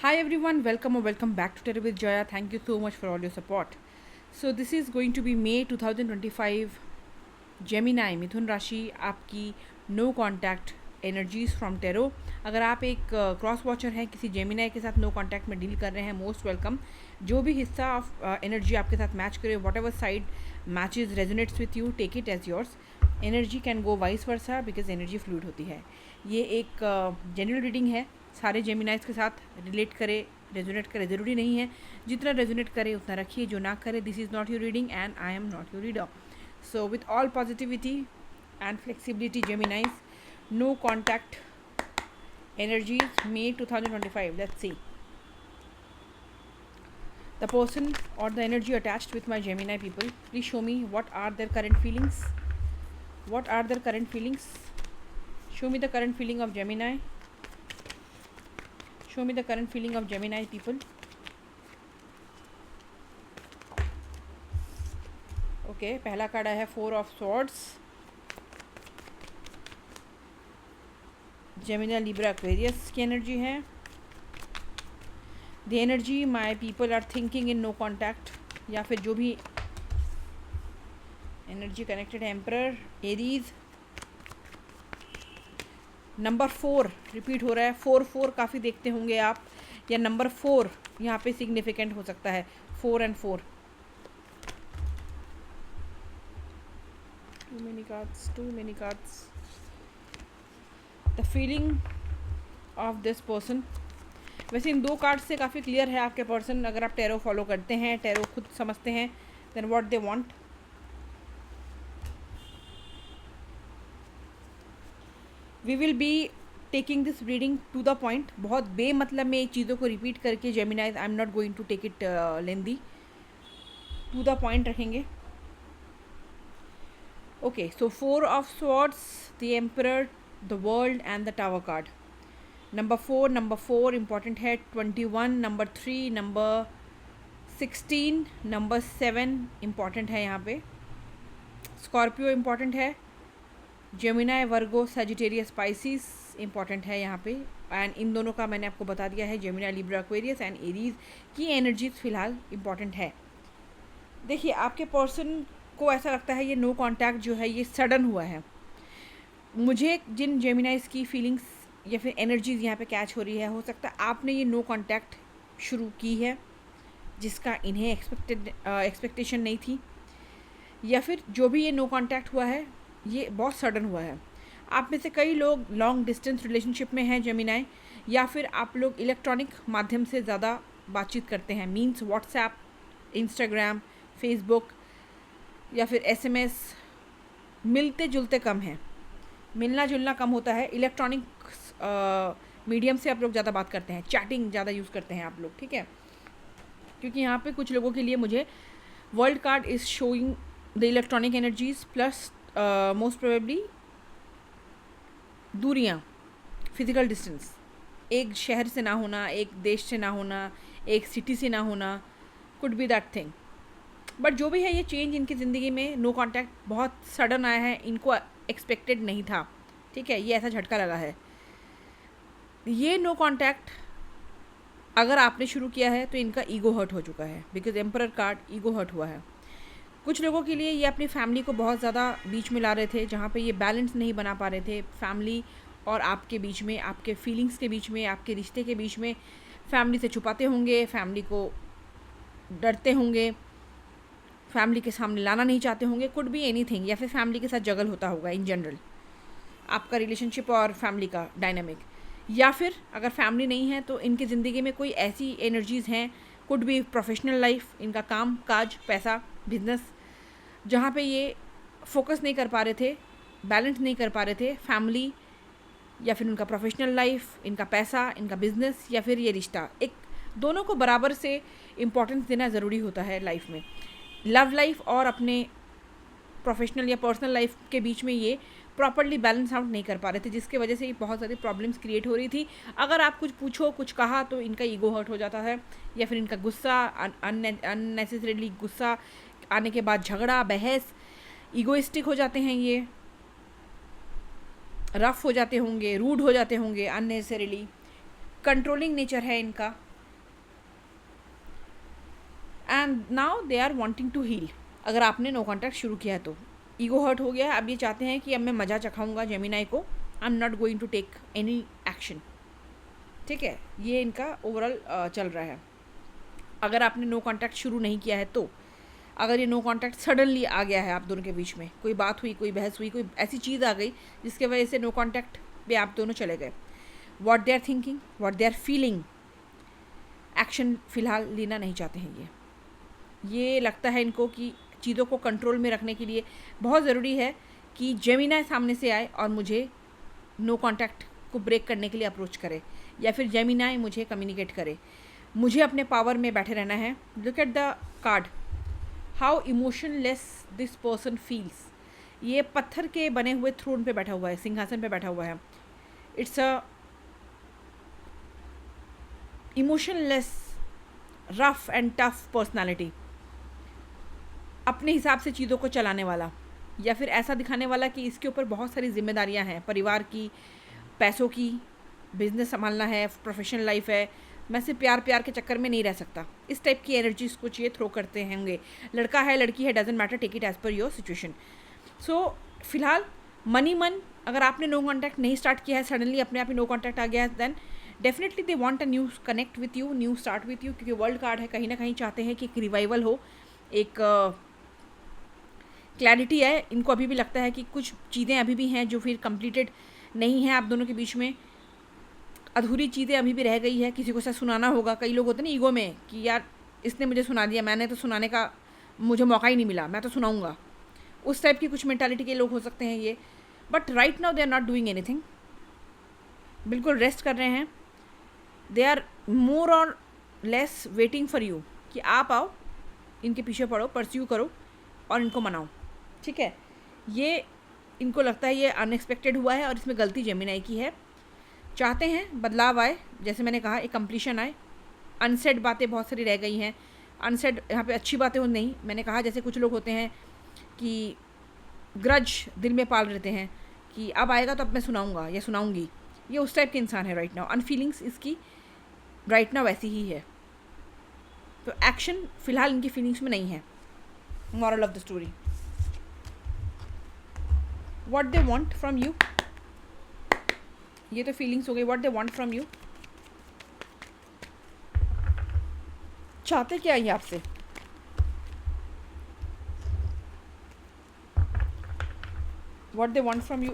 Hi everyone, welcome or welcome back to Terror with Jaya. Thank you so much for all your support. So this is going to be May 2025 Gemini मिथुन राशि आपकी no contact energies from tarot. अगर आप एक cross watcher हैं, किसी Gemini के साथ नो कॉन्टैक्ट में डील कर रहे हैं, मोस्ट वेलकम. जो भी हिस्सा ऑफ एनर्जी आपके साथ मैच करे, whatever side matches resonates with you, take it as yours. Energy can go vice versa because energy fluid होती है. ये एक जनरल रीडिंग है, सारे जेमिनाइज के साथ रिलेट करे, रेजोनेट करे ज़रूरी नहीं है. जितना रेजोनेट करे उतना रखिए, जो ना करे this is not your reading and I am not your reader. So with all positivity and flexibility, Geminis, no contact energies, May 2025. Let's see. The person or the energy attached with my Gemini people, please show me what are their current feelings. What are their current feelings? Show me the current feeling of Gemini. Show me the current feeling of Gemini people. Okay, पहला card आया है 4 of swords. Gemini Libra Aquarius की energy है. The energy my people are thinking in no contact, या फिर जो भी energy connected है. Emperor, Aries. नंबर 4 रिपीट हो रहा है. 4 काफ़ी देखते होंगे आप, या नंबर 4 यहाँ पे सिग्निफिकेंट हो सकता है. 4 and 4. Too many cards. The feeling of this person. वैसे इन 2 कार्ड से काफ़ी क्लियर है आपके पर्सन. अगर आप टैरो फॉलो करते हैं, टैरो खुद समझते हैं, then what they want. We will be taking this reading to the point. बहुत बेमतलब में एक चीज़ों को रिपीट करके Geminis, I am not going to take it lengthy. To the point रखेंगे. Okay, so 4 of swords, the emperor, the world and the tower card. Number 4 important है. 21, number 3, number 16, number 7 important है. यहाँ पे Scorpio important है. Gemini, वर्गो, Sagittarius, Pisces important है यहाँ पे. And in दोनों का मैंने आपको बता दिया है. Gemini, Libra, Aquarius and Aries की एनर्जीज फ़िलहाल important है. देखिए, आपके पर्सन को ऐसा लगता है ये नो कॉन्टैक्ट जो है ये सडन हुआ है. मुझे जिन जेमिनाइज की फीलिंग्स या फिर एनर्जीज यहाँ पे कैच हो रही है, हो सकता है आपने ये नो कॉन्टैक्ट शुरू की है जिसका इन्हें एक्सपेक्टेशन नहीं थी, या फिर जो भी ये नो कॉन्टैक्ट हुआ है ये बहुत सडन हुआ है. आप में से कई लोग लॉन्ग डिस्टेंस रिलेशनशिप में हैं जेमिनाई, या फिर आप लोग इलेक्ट्रॉनिक माध्यम से ज़्यादा बातचीत करते हैं. मीन्स व्हाट्सएप, इंस्टाग्राम, फेसबुक या फिर एसएमएस. मिलते जुलते कम हैं, मिलना जुलना कम होता है. इलेक्ट्रॉनिक मीडियम से आप लोग ज़्यादा बात करते हैं, चैटिंग ज़्यादा यूज़ करते हैं आप लोग, ठीक है. क्योंकि यहाँ पे कुछ लोगों के लिए मुझे world card is showing the electronic energies plus most probably दूरियाँ, फिजिकल डिस्टेंस. एक शहर से ना होना, एक देश से ना होना, एक सिटी से ना होना, could be that thing. But जो भी है, ये चेंज इनकी ज़िंदगी में, नो कॉन्टैक्ट बहुत सडन आया है. इनको एक्सपेक्टेड नहीं था, ठीक है. ये ऐसा झटका लगा है. ये नो कॉन्टैक्ट अगर आपने शुरू किया है तो इनका ईगो हर्ट हो चुका है, because emperor card ego hurt हुआ है. कुछ लोगों के लिए ये अपनी फैमिली को बहुत ज़्यादा बीच में ला रहे थे, जहाँ पे ये बैलेंस नहीं बना पा रहे थे. फैमिली और आपके बीच में, आपके फीलिंग्स के बीच में, आपके रिश्ते के बीच में. फैमिली से छुपाते होंगे, फैमिली को डरते होंगे, फैमिली के सामने लाना नहीं चाहते होंगे. Could be anything. या फिर फैमिली के साथ जगल होता होगा इन जनरल, आपका रिलेशनशिप और फैमिली का डायनामिक. या फिर अगर फैमिली नहीं है तो इनकी ज़िंदगी में कोई ऐसी एनर्जीज़ हैं, कुड बी प्रोफेशनल लाइफ, इनका काम काज, पैसा, बिजनेस, जहाँ पे ये फोकस नहीं कर पा रहे थे, बैलेंस नहीं कर पा रहे थे. फैमिली या फिर उनका प्रोफेशनल लाइफ, इनका पैसा, इनका बिजनेस, या फिर ये रिश्ता. एक दोनों को बराबर से इम्पोर्टेंस देना ज़रूरी होता है लाइफ में. लव लाइफ और अपने प्रोफेशनल या पर्सनल लाइफ के बीच में ये प्रॉपर्ली बैलेंस आउट नहीं कर पा रहे थे, जिसके वजह से ये बहुत सारी प्रॉब्लम्स क्रिएट हो रही थी. अगर आप कुछ पूछो, कुछ कहा तो इनका ईगो हर्ट हो जाता है, या फिर इनका गुस्सा, अननेसेसरीली गुस्सा आने के बाद झगड़ा, बहस, ईगोइस्टिक हो जाते हैं, ये रफ़ हो जाते होंगे, रूड हो जाते होंगे अननेसेसरीली. कंट्रोलिंग नेचर है इनका, and now they are wanting to heal. अगर आपने नो कॉन्टैक्ट शुरू किया है तो ईगो हर्ट हो गया है, अब ये चाहते हैं कि अब मैं मज़ा चखाऊंगा जेमिनाई को, I am not going to take any action. ठीक है, ये इनका ओवरऑल चल रहा है। अगर आपने नो कॉन्टैक्ट शुरू नहीं किया है तो अगर ये नो कॉन्टैक्ट सडनली आ गया है आप दोनों के बीच में, कोई बात हुई, कोई बहस हुई, कोई ऐसी चीज़ आ गई जिसके वजह से नो कॉन्टैक्ट पे आप दोनों चले गए, what they are thinking, what they are feeling, action फ़िलहाल लेना नहीं चाहते हैं ये लगता है इनको कि चीज़ों को कंट्रोल में रखने के लिए बहुत ज़रूरी है कि जेमिनाई सामने से आए और मुझे नो कॉन्टैक्ट को ब्रेक करने के लिए अप्रोच करे, या फिर जेमिनाई मुझे कम्युनिकेट करे। मुझे अपने पावर में बैठे रहना है। Look at the card, how emotionless this person feels. ये पत्थर के बने हुए थ्रोन पे बैठा हुआ है, सिंहासन पे बैठा हुआ है। It's a emotionless, rough and tough personality, अपने हिसाब से चीज़ों को चलाने वाला, या फिर ऐसा दिखाने वाला कि इसके ऊपर बहुत सारी जिम्मेदारियां हैं, परिवार की, पैसों की, बिजनेस संभालना है, प्रोफेशनल लाइफ है, मैं सिर्फ प्यार प्यार के चक्कर में नहीं रह सकता। इस टाइप की एनर्जीज कुछ ये थ्रो करते होंगे। लड़का है लड़की है, doesn't matter, take it as per your situation. So फिलहाल मनी मन, अगर आपने नो कॉन्टैक्ट नहीं स्टार्ट किया है, सडनली अपने आप ही नो कॉन्टैक्ट आ गया है, then definitely they want a new connect with you, new start with you, क्योंकि वर्ल्ड कार्ड है, कहीं ना कहीं चाहते हैं कि एक रिवाइवल हो, एक क्लैरिटी है। इनको अभी भी लगता है कि कुछ चीज़ें अभी भी हैं जो फिर कंप्लीटेड नहीं है आप दोनों के बीच में, अधूरी चीज़ें अभी भी रह गई है, किसी को से सुनाना होगा। कई लोग होते हैं ना ईगो में कि यार इसने मुझे सुना दिया, मैंने तो सुनाने का मुझे मौका ही नहीं मिला, मैं तो सुनाऊंगा। उस टाइप की कुछ मेंटालिटी के लोग हो सकते हैं ये। But right now they are not doing anything, बिल्कुल रेस्ट कर रहे हैं। दे आर मोर और लेस वेटिंग फॉर यू कि आप आओ, इनके पीछे पड़ो, परस्यू करो और इनको मनाओ। ठीक है, ये इनको लगता है ये अनएक्सपेक्टेड हुआ है और इसमें गलती जेमिनाई की है। चाहते हैं बदलाव आए, जैसे मैंने कहा एक कंप्लीशन आए। अनसेड बातें बहुत सारी रह गई हैं, अनसेड यहाँ पे अच्छी बातें हो नहीं, मैंने कहा जैसे कुछ लोग होते हैं कि ग्रज दिल में पाल रहते हैं कि अब आएगा तो अब मैं सुनाऊंगा या सुनाऊंगी, ये उस टाइप के इंसान है राइट नाउ। अनफीलिंग्स इसकी राइट नाउ वैसी ही है, तो एक्शन फ़िलहाल इनकी फीलिंग्स में नहीं है। Moral of the story, what they want from you, ये तो फीलिंग्स हो गई। What they want from you, चाहते क्या है आपसे, what they want from you,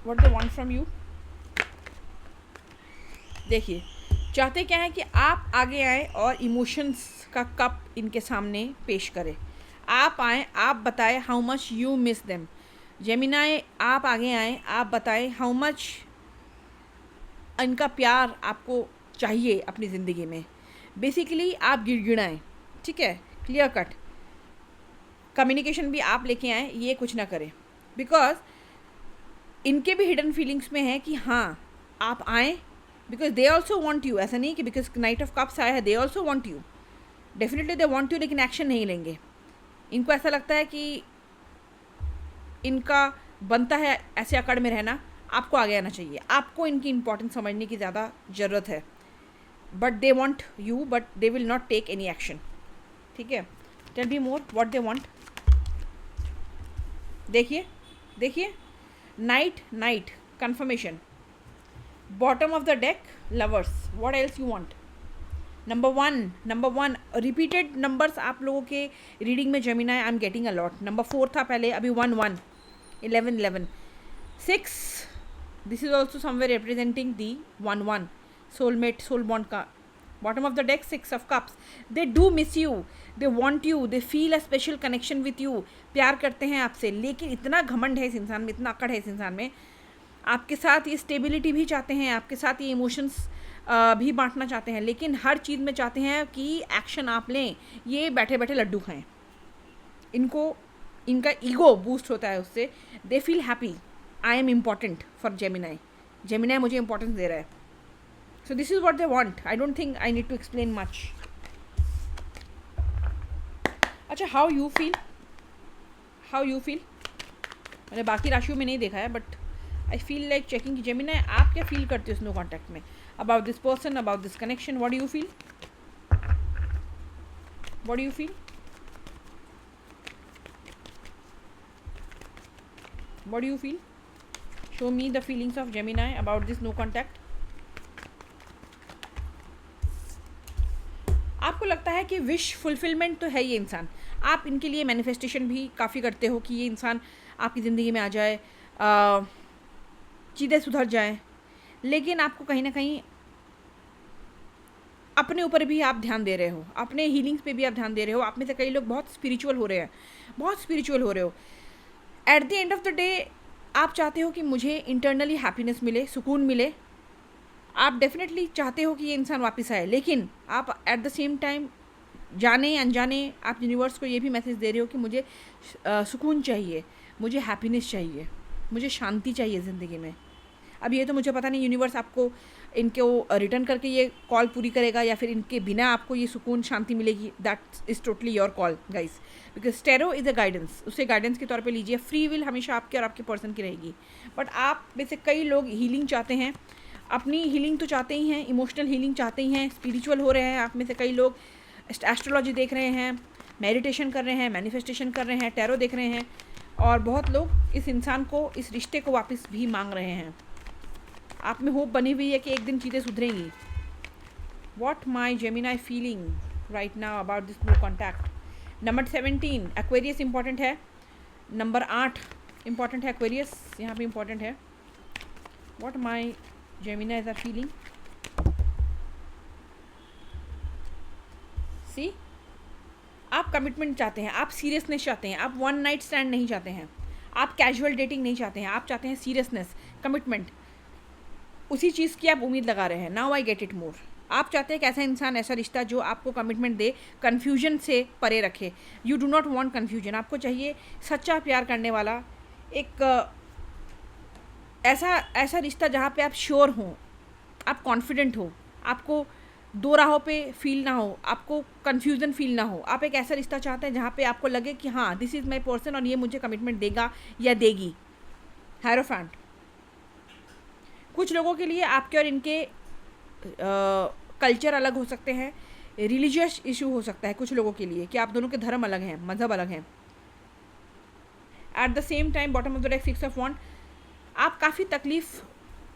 what they want from you. देखिए चाहते क्या है कि आप आगे आए और इमोशंस का कप इनके सामने पेश करें। आप आएँ, आप बताएं how much you miss them. Gemini आप आगे आएँ, आप बताएं हाउ मच इनका प्यार आपको चाहिए अपनी ज़िंदगी में। बेसिकली आप गिड़गिड़ाएं, ठीक है, क्लियर कट कम्युनिकेशन भी आप लेके आएँ, ये कुछ ना करें। बिकॉज इनके भी हिडन फीलिंग्स में है कि हाँ आप आएँ, because they also want you. ऐसा नहीं कि बिकॉज नाइट ऑफ कप्स आया है, they also want you, definitely they want you, लेकिन एक्शन नहीं लेंगे। इनको ऐसा लगता है कि इनका बनता है ऐसे अकड़ में रहना, आपको आगे आना चाहिए, आपको इनकी इंपॉर्टेंस समझने की ज़्यादा ज़रूरत है। But they want you, but they will not take any action. ठीक है, tell be more what they want. देखिए देखिए, night night confirmation, bottom of the deck lovers, what else you want. Number one repeated numbers आप लोगों के reading में Gemini I am getting a lot. Number 4 था पहले, अभी 1 1, 11 11, 6, this is also somewhere representing the 1 1, soulmate, soul bond का। Bottom of the deck 6 of cups, they do miss you, they want you, they feel a special connection with you. प्यार करते हैं आपसे, लेकिन इतना घमंड है इस इंसान में, इतना अकड़ है इस इंसान में, आपके साथ ये स्टेबिलिटी भी चाहते हैं, आपके साथ ये इमोशंस भी बांटना चाहते हैं, लेकिन हर चीज़ में चाहते हैं कि एक्शन आप लें। ये बैठे बैठे लड्डू खाएं, इनको इनका ईगो बूस्ट होता है उससे। They feel happy, I am important for Gemini, Gemini मुझे इंपॉर्टेंस दे रहा है। So this is what they want, I don't think I need to explain much. अच्छा, how you feel, how you feel, मैंने बाकी राशियों में नहीं देखा है, but I feel like checking कि जेमिनाई आप क्या फील करते हो उस नो कॉन्टैक्ट में, about this person, about this connection, what do you feel. What do you feel? What do you feel? Show me the feelings of Gemini about this no contact. आपको लगता है कि wish fulfilment तो है ये इंसान, आप इनके लिए मैनिफेस्टेशन भी काफ़ी करते हो कि ये इंसान आपकी ज़िंदगी में आ जाए, चीज़ें सुधर जाएं, लेकिन आपको कहीं ना कहीं अपने ऊपर भी आप ध्यान दे रहे हो, अपने हीलिंग्स पे भी आप ध्यान दे रहे हो. आप में से कई लोग बहुत स्पिरिचुअल हो रहे हैं, बहुत स्पिरिचुअल हो रहे हो. Eight the end of the day आप चाहते हो कि मुझे इंटरनली हैप्पीनेस मिले, सुकून मिले. आप डेफिनेटली चाहते हो कि ये इंसान वापस आए, लेकिन आप एट द सेम टाइम जाने अनजाने आप यूनिवर्स को ये भी मैसेज दे रहे हो कि मुझे सुकून चाहिए, मुझे हैप्पीनेस चाहिए, मुझे शांति चाहिए ज़िंदगी में. अब ये तो मुझे पता नहीं यूनिवर्स आपको इनको रिटर्न करके ये कॉल पूरी करेगा या फिर इनके बिना आपको ये सुकून शांति मिलेगी. That is totally your call guys, because tarot is a guidance. उसे गाइडेंस के तौर पे लीजिए. फ्री विल हमेशा आपके और आपके पर्सन की रहेगी. बट आप में से कई लोग हीलिंग चाहते हैं, अपनी हीलिंग तो चाहते ही हैं, इमोशनल हीलिंग चाहते ही हैं, स्पिरिचुअल हो रहे हैं. आप में से कई लोग एस्ट्रोलॉजी देख रहे हैं, मेडिटेशन कर रहे हैं, मैनिफेस्टेशन कर रहे हैं, टैरो देख रहे हैं, और बहुत लोग इस इंसान को, इस रिश्ते को वापस भी मांग रहे हैं. आप में होप बनी हुई है कि एक दिन चीज़ें सुधरेंगी. What my Gemini feeling right now about this no contact. Number 17 Aquarius important है. नंबर 8 इंपॉर्टेंट है. एक्वेरियस यहाँ पे इंपॉर्टेंट है. What my Gemini is a feeling. See, आप कमिटमेंट चाहते हैं, आप सीरियसनेस चाहते हैं, आप वन नाइट स्टैंड नहीं चाहते हैं, आप कैजुअल डेटिंग नहीं चाहते हैं, आप चाहते हैं सीरियसनेस, कमिटमेंट. उसी चीज़ की आप उम्मीद लगा रहे हैं. Now I get it more. आप चाहते हैं एक ऐसा इंसान, ऐसा रिश्ता जो आपको कमिटमेंट दे, कन्फ्यूजन से परे रखे. You do not want confusion. आपको चाहिए सच्चा प्यार करने वाला एक ऐसा रिश्ता जहाँ पे आप श्योर हो, आप कॉन्फिडेंट हो, आपको दो राहों पे फील ना हो, आपको कन्फ्यूज़न फील ना हो. आप एक ऐसा रिश्ता चाहते हैं जहाँ पे आपको लगे कि हाँ, दिस इज़ माई पर्सन और ये मुझे कमिटमेंट देगा या देगी. हैरोफेंट. कुछ लोगों के लिए आपके और इनके कल्चर अलग हो सकते हैं, रिलीजियस इशू हो सकता है कुछ लोगों के लिए कि आप दोनों के धर्म अलग हैं, मज़हब अलग हैं. At the same time bottom of the deck 6 of wand. आप काफ़ी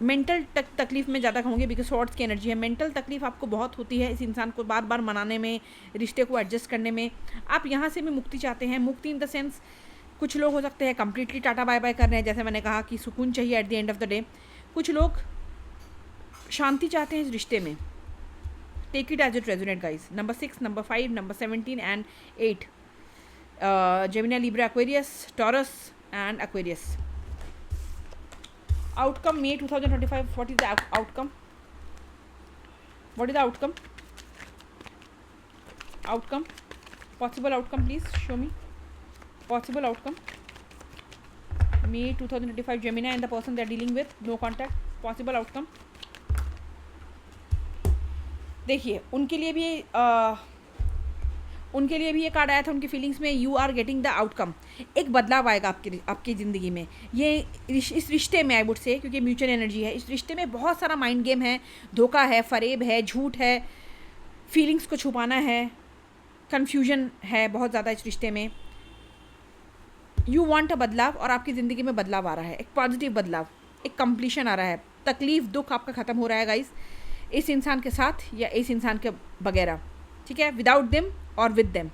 मेंटल तकलीफ में ज़्यादा होंगे बिकॉज सॉर्ड्स की एनर्जी है. मेंटल तकलीफ आपको बहुत होती है इस इंसान को बार बार मनाने में, रिश्ते को एडजस्ट करने में. आप यहाँ से भी मुक्ति चाहते हैं. मुक्ति इन द सेंस कुछ लोग हो सकते हैं कम्प्लीटली टाटा बाय बाय कर रहे हैं, जैसे मैंने कहा कि सुकून चाहिए at the end of the day. कुछ लोग शांति चाहते हैं इस रिश्ते में. Take it as it resonate guys. Number 6, number 5, number 17 and 8. Gemini, Libra, Aquarius, Taurus and Aquarius. Outcome May 2025. What is the outcome? What is the outcome? Outcome. Possible outcome, please show me. Possible outcome. May 2025 Gemini and the person they are dealing with. No contact. Possible outcome. देखिए उनके लिए भी ये card आया था उनकी feelings में. You are getting the outcome. एक बदलाव आएगा आपकी ज़िंदगी में. ये इस रिश्ते में आई वुड से, क्योंकि म्यूचुअल एनर्जी है. इस रिश्ते में बहुत सारा माइंड गेम है, धोखा है, फरेब है, झूठ है, फीलिंग्स को छुपाना है, कन्फ्यूजन है बहुत ज़्यादा इस रिश्ते में. यू वांट अ बदलाव और आपकी ज़िंदगी में बदलाव आ रहा है, एक पॉजिटिव बदलाव, एक कंप्लीशन आ रहा है. तकलीफ, दुख आपका ख़त्म हो रहा है गाइस, इस इंसान के साथ या इस इंसान के बगैर. ठीक है, विदाउट देम और विद देम.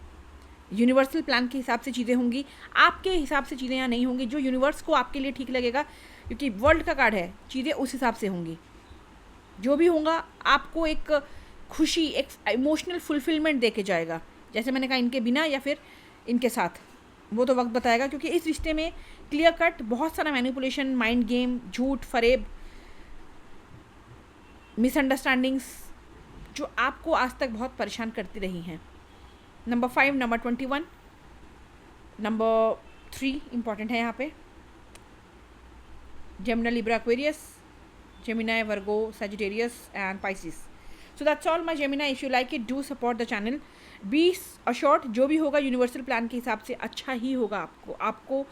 यूनिवर्सल प्लान के हिसाब से चीज़ें होंगी, आपके हिसाब से चीज़ें यहाँ नहीं होंगी. जो यूनिवर्स को आपके लिए ठीक लगेगा, क्योंकि वर्ल्ड का कार्ड है, चीज़ें उस हिसाब से होंगी. जो भी होगा आपको एक खुशी, एक इमोशनल फुलफिलमेंट दे के जाएगा. जैसे मैंने कहा, इनके बिना या फिर इनके साथ, वो तो वक्त बताएगा. क्योंकि इस रिश्ते में क्लियर कट बहुत सारा मैनिपुलेशन, माइंड गेम, झूठ, फरेब, मिसअंडरस्टैंडिंग्स जो आपको आज तक बहुत परेशान करती रही हैं. नंबर 5, नंबर 21, नंबर 3 इंपॉर्टेंट है यहाँ पे. Gemini, Libra, Aquarius, Gemini, Virgo, Sagittarius and Pisces. So that's all my Gemini. If you like it, do support the channel. B assured, जो भी होगा यूनिवर्सल प्लान के हिसाब से अच्छा ही होगा. आपको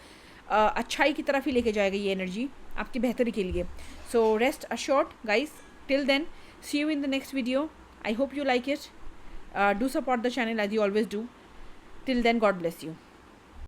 अच्छाई की तरफ ही लेके जाएगा ये एनर्जी, आपकी बेहतरी के लिए. So rest assured guys. Till then, see you in the next video. I hope you like it. Do support the channel as you always do. Till then, God bless you.